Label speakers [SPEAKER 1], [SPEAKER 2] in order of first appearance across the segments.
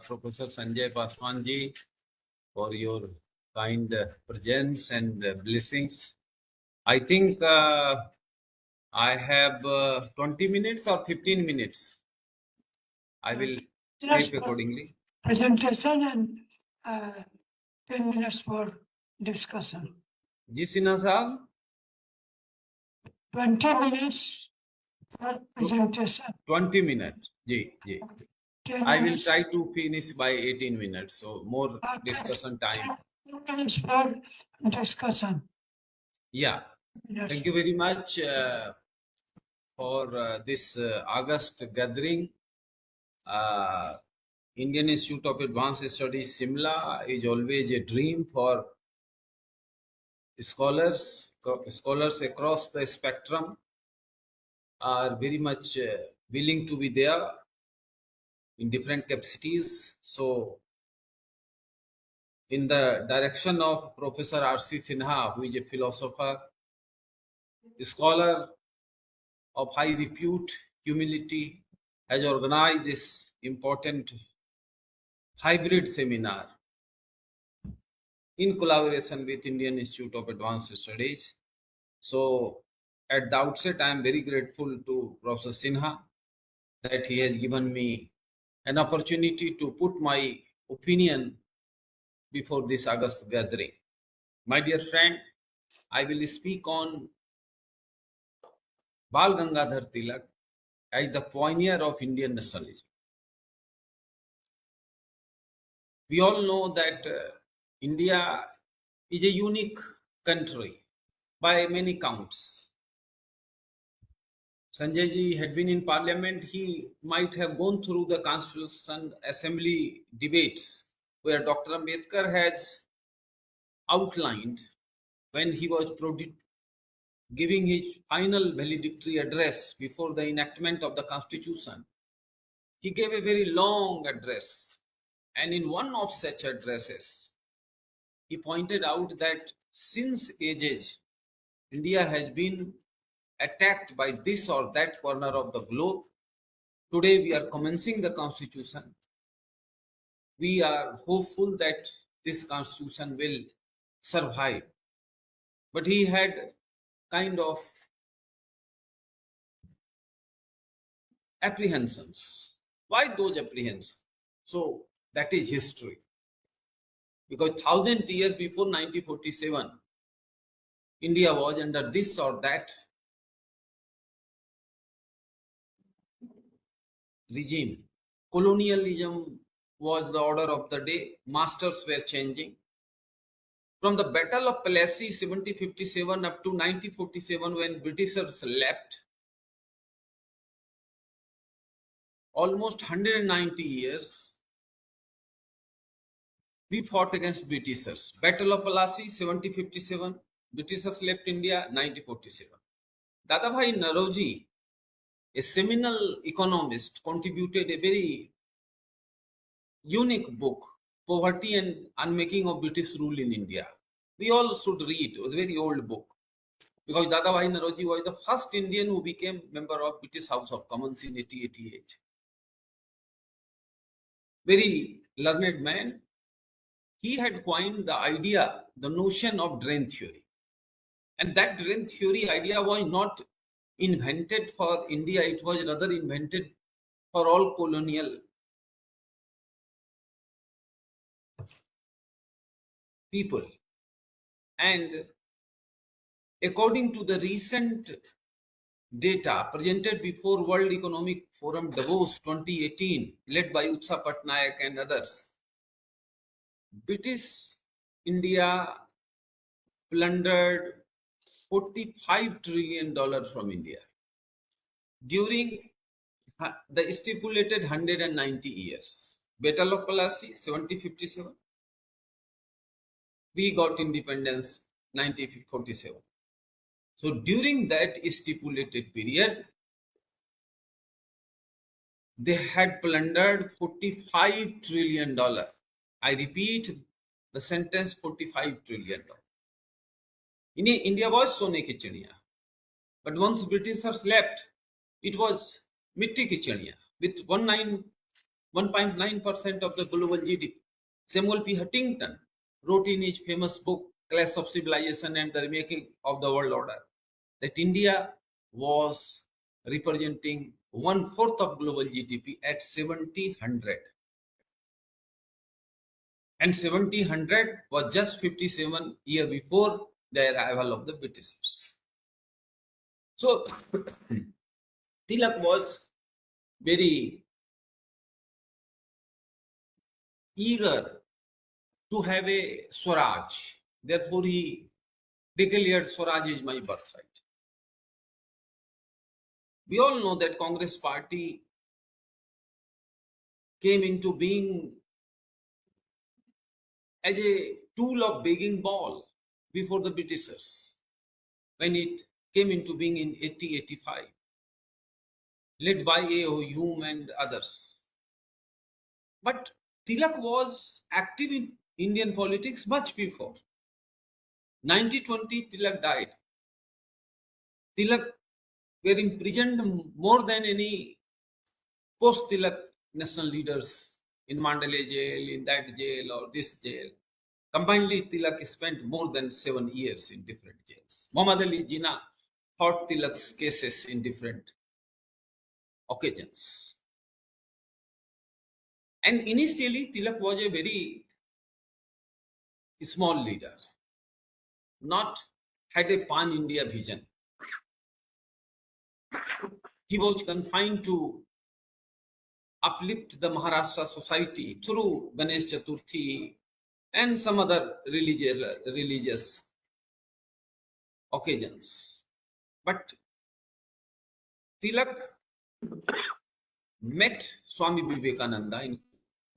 [SPEAKER 1] Professor Sanjay Paswan ji, for your kind presence and blessings. I think I have 20 minutes or 15 minutes. I will
[SPEAKER 2] Yes,
[SPEAKER 1] speak accordingly.
[SPEAKER 2] presentation and 10 minutes for discussion.
[SPEAKER 1] Ji Sinha Sahab,
[SPEAKER 2] 20 minutes for presentation.
[SPEAKER 1] 20 minutes. Ji, ji.
[SPEAKER 2] 10
[SPEAKER 1] I will
[SPEAKER 2] minutes,
[SPEAKER 1] try to finish by 18 minutes, so more
[SPEAKER 2] Okay.
[SPEAKER 1] discussion time.
[SPEAKER 2] 10 minutes for discussion.
[SPEAKER 1] Yeah.
[SPEAKER 2] Yes.
[SPEAKER 1] Thank you very much for this August gathering. Indian Institute of Advanced Studies Simla is always a dream for scholars across the spectrum are very much willing to be there in different capacities. So in the direction of Professor R.C. Sinha, who is a philosopher, a scholar of high repute, humility, has organized this important hybrid seminar in collaboration with Indian Institute of Advanced Studies. So at the outset, I am very grateful to Professor Sinha that he has given me an opportunity to put my opinion before this August gathering. My dear friend, I will speak on Bal Gangadhar Tilak as the pioneer of Indian nationalism. We all know that India is a unique country by many counts. Sanjay ji had been in parliament, he might have gone through the Constitution Assembly debates where Dr. Ambedkar has outlined when he was giving his final valedictory address before the enactment of the Constitution. He gave a very long address, and in one of such addresses, he pointed out that since ages, India has been attacked by this or that corner of the globe. Today we are commencing the Constitution. We are hopeful that this Constitution will survive. But he had kind of apprehensions. Why those apprehensions? So that is history. Because 1000 years before 1947, India was under this or that regime. Colonialism was the order of the day. Masters were changing. From the Battle of Plassey 1757 up to 1947, when Britishers left, almost 190 years, we fought against Britishers. Battle of Plassey 1757, Britishers left India 1947. Dadabhai Naroji, a seminal economist, contributed a very unique book, Poverty and Unmaking of British Rule in India. We all should read. It was a very old book. Because Dadabhai Naroji was the first Indian who became member of British House of Commons in 1888. Very learned man. He had coined the idea, the notion of drain theory. And that drain theory idea was not invented for India, it was rather invented for all colonial people. And according to the recent data presented before World Economic Forum Davos 2018, led by Utsa Patnaik and others, British India plundered $45 trillion from India during the stipulated 190 years. Battle of Plassey, 1757. We got independence 1947. So during that stipulated period, they had plundered $45 trillion. I repeat the sentence, $45 trillion. India was Sone ki Chidiya. But once Britishers left, it was Mitti ki Chidiya with 1.9% of the global GDP. Samuel P. Huntington wrote in his famous book, Clash of Civilization and the Remaking of the World Order, that India was representing 1/4 of global GDP at 70/100. And 70/100 was just 57 years before the arrival of the Britishers. So Tilak was very eager to have a Swaraj. Therefore, he declared Swaraj is my birthright. We all know that Congress party came into being as a tool of begging ball before the Britishers when it came into being in 1885, led by A.O. Hume and others. But Tilak was active in Indian politics much before. 1920, Tilak died. Tilak were imprisoned more than any post-Tilak national leaders in Mandalay jail, in that jail or this jail. Combinedly, Tilak spent more than 7 years in different jails. Muhammad Ali Jinnah fought Tilak's cases in different occasions. And initially, Tilak was a very small leader, not had a pan-India vision. He was confined to uplift the Maharashtra society through Ganesh Chaturthi and some other religious occasions. But Tilak met Swami Vivekananda in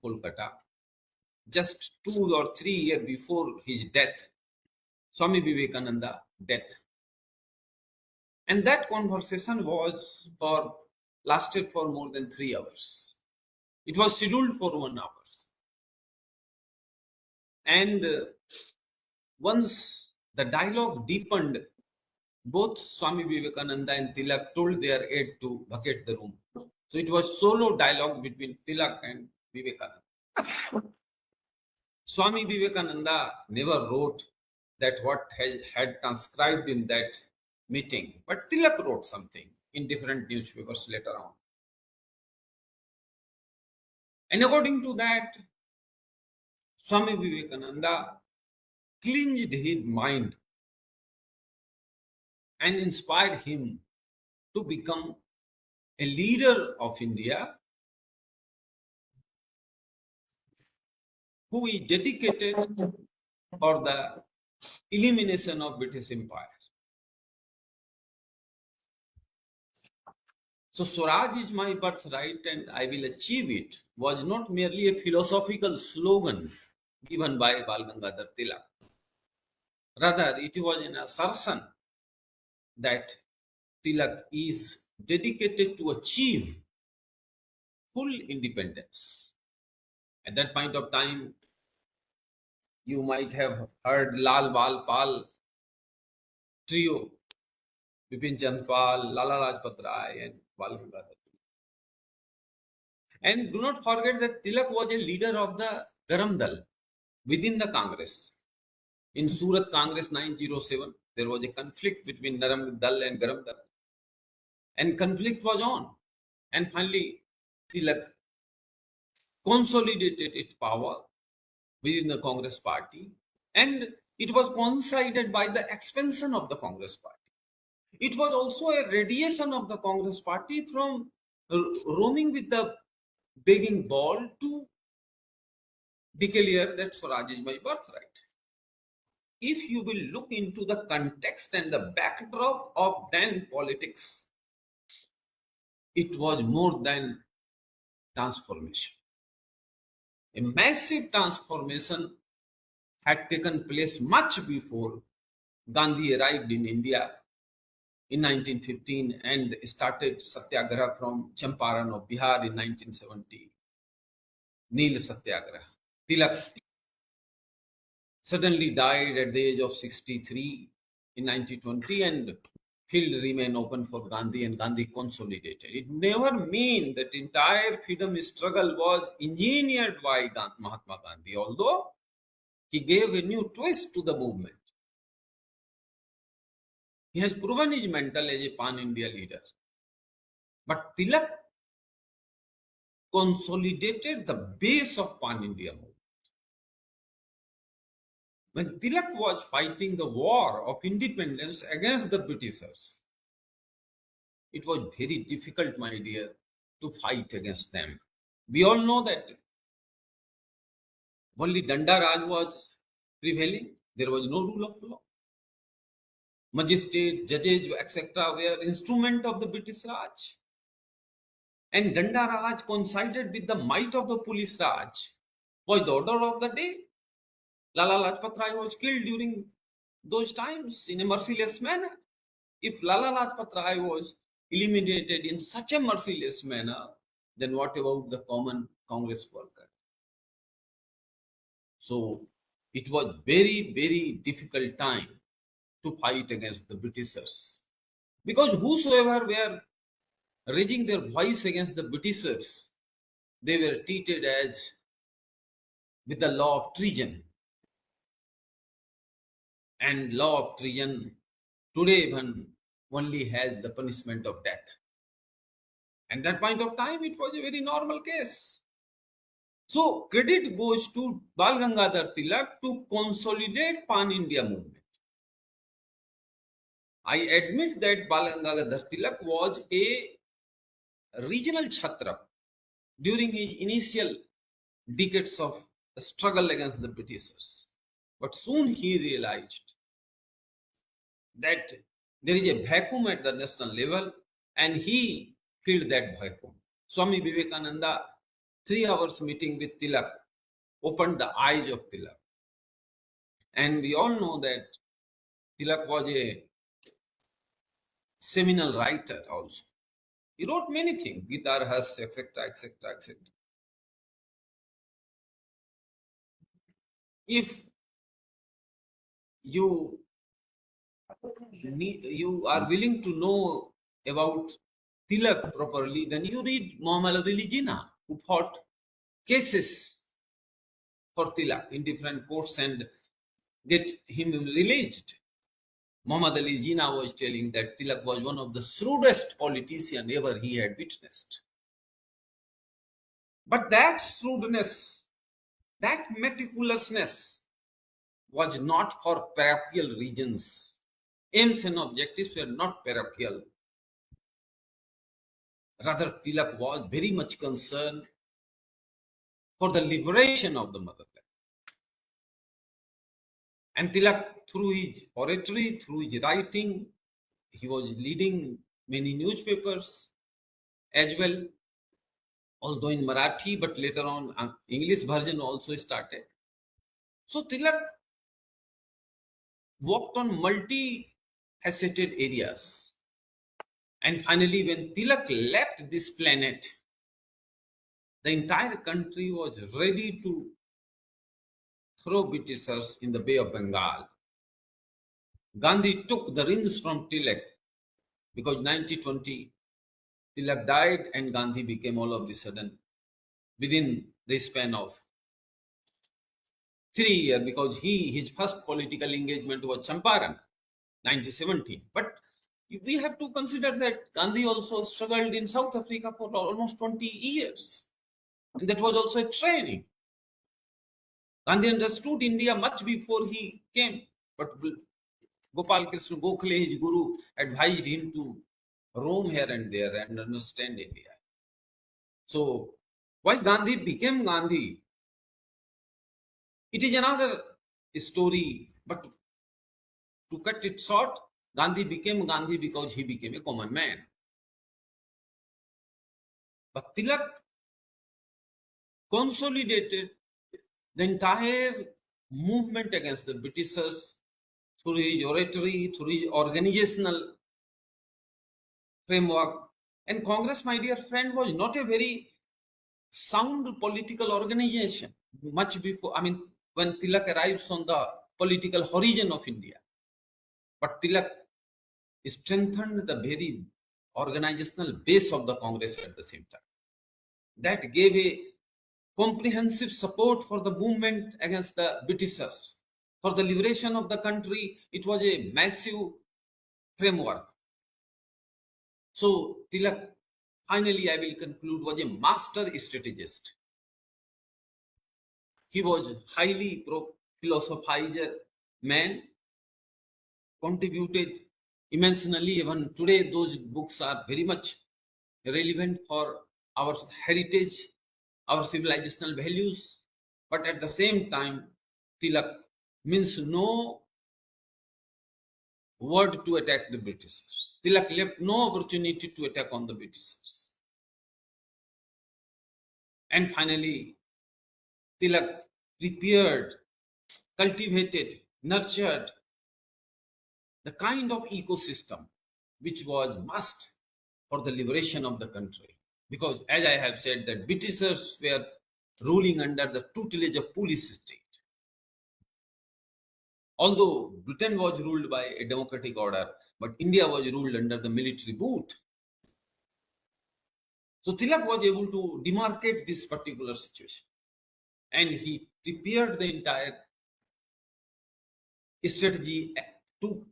[SPEAKER 1] Kolkata just 2 or 3 years before his death, Swami Vivekananda death. And that conversation lasted for more than 3 hours. It was scheduled for 1 hour. And once the dialogue deepened, both Swami Vivekananda and Tilak told their aide to vacate the room. So it was solo dialogue between Tilak and Vivekananda. Swami Vivekananda never wrote that what had transcribed in that meeting, but Tilak wrote something in different newspapers later on. And according to that, Swami Vivekananda cleansed his mind and inspired him to become a leader of India who is dedicated for the elimination of British Empire. So Swaraj is my birthright and I will achieve it was not merely a philosophical slogan given by Bal Gangadhar Tilak. Rather, it was an assertion that Tilak is dedicated to achieve full independence. At that point of time, you might have heard Lal Bal Pal trio, Bipin Chand Pal, Lala Rajpat Rai and Bal Gangadhar. And do not forget that Tilak was a leader of the Garam Dal within the Congress. In Surat Congress 907, there was a conflict between Naram Dal and Garam Dal. And conflict was on. And finally, Tilak consolidated its power within the Congress party. And it was coincided by the expansion of the Congress party. It was also a radiation of the Congress party from roaming with the begging ball to declare that Swaraj is my birthright. If you will look into the context and the backdrop of then politics, it was more than transformation. A massive transformation had taken place much before Gandhi arrived in India in 1915 and started Satyagraha from Champaran of Bihar in 1970. Neel Satyagraha. Tilak suddenly died at the age of 63 in 1920 and field remained open for Gandhi and Gandhi consolidated. It never mean that entire freedom struggle was engineered by Mahatma Gandhi, although he gave a new twist to the movement. He has proven his mettle as a pan-India leader. But Tilak consolidated the base of pan-India movement. When Tilak was fighting the war of independence against the Britishers, it was very difficult, my dear, to fight against them. We all know that only Danda Raj was prevailing. There was no rule of law. Magistrate, judges, etc. were instrument of the British Raj. And Danda Raj coincided with the might of the police Raj. Was the order of the day. Lala Lajpat Rai was killed during those times in a merciless manner. If Lala Lajpat Rai was eliminated in such a merciless manner, then what about the common Congress worker? So it was very, very difficult time to fight against the Britishers. Because whosoever were raising their voice against the Britishers, they were treated as with the law of treason. And law of treason today even only has the punishment of death. At that point of time, it was a very normal case. So credit goes to Bal Gangadhar Tilak to consolidate pan-India movement. I admit that Bal Gangadhar Tilak was a regional Chhatra during his initial decades of struggle against the Britishers. But soon he realized that there is a vacuum at the national level and he filled that vacuum. Swami Vivekananda, 3 hours meeting with Tilak, opened the eyes of Tilak. And we all know that Tilak was a seminal writer also. He wrote many things, Gita Rahas, etc., etc., etc. If you are willing to know about Tilak properly, then you read Muhammad Ali Jinnah, who fought cases for Tilak in different courts and get him released. Muhammad Ali Jinnah was telling that Tilak was one of the shrewdest politician ever he had witnessed. But that shrewdness, that meticulousness was not for parochial regions. Aims and objectives were not parochial. Rather, Tilak was very much concerned for the liberation of the motherland. And Tilak, through his oratory, through his writing, he was leading many newspapers as well, although in Marathi, but later on English version also started. So Tilak worked on multi-faceted areas. And finally, when Tilak left this planet, the entire country was ready to throw Britishers in the Bay of Bengal. Gandhi took the reins from Tilak because 1920 Tilak died and Gandhi became all of a sudden within the span of 3 years, because his first political engagement was Champaran, 1917. But we have to consider that Gandhi also struggled in South Africa for almost 20 years. And that was also a training. Gandhi understood India much before he came, but Gopal Krishna Gokhale, his guru, advised him to roam here and there and understand India. So, why Gandhi became Gandhi? It is another story, but to cut it short, Gandhi became Gandhi because he became a common man. But Tilak consolidated the entire movement against the Britishers through his oratory, through his organizational framework. And Congress, my dear friend, was not a very sound political organization much before, when Tilak arrives on the political horizon of India. But Tilak strengthened the very organizational base of the Congress at the same time. That gave a comprehensive support for the movement against the Britishers. For the liberation of the country, it was a massive framework. So Tilak, finally I will conclude, was a master strategist. He was highly philosophizer man, contributed immensely. Even today, those books are very much relevant for our heritage, our civilizational values. But at the same time, Tilak means no word to attack the Britishers. Tilak left no opportunity to attack on the Britishers. And finally, Tilak prepared, cultivated, nurtured the kind of ecosystem which was must for the liberation of the country. Because as I have said, that Britishers were ruling under the tutelage of police state. Although Britain was ruled by a democratic order, but India was ruled under the military boot. So Tilak was able to demarcate this particular situation, and he prepared the entire strategy to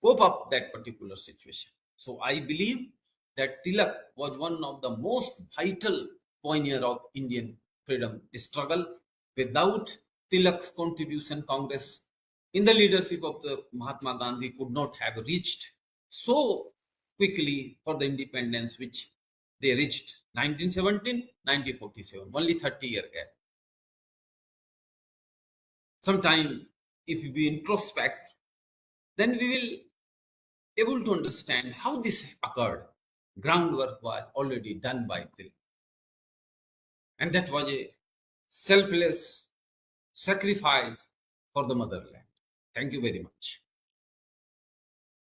[SPEAKER 1] cope up that particular situation. So I believe that Tilak was one of the most vital pioneer of Indian freedom struggle. Without Tilak's contribution, Congress, in the leadership of the Mahatma Gandhi, could not have reached so quickly for the independence which they reached 1917, 1947, only 30-year gap. Sometime, if we introspect, then we will able to understand how this occurred. Groundwork was already done by Tilak. And that was a selfless sacrifice for the motherland. Thank you very much.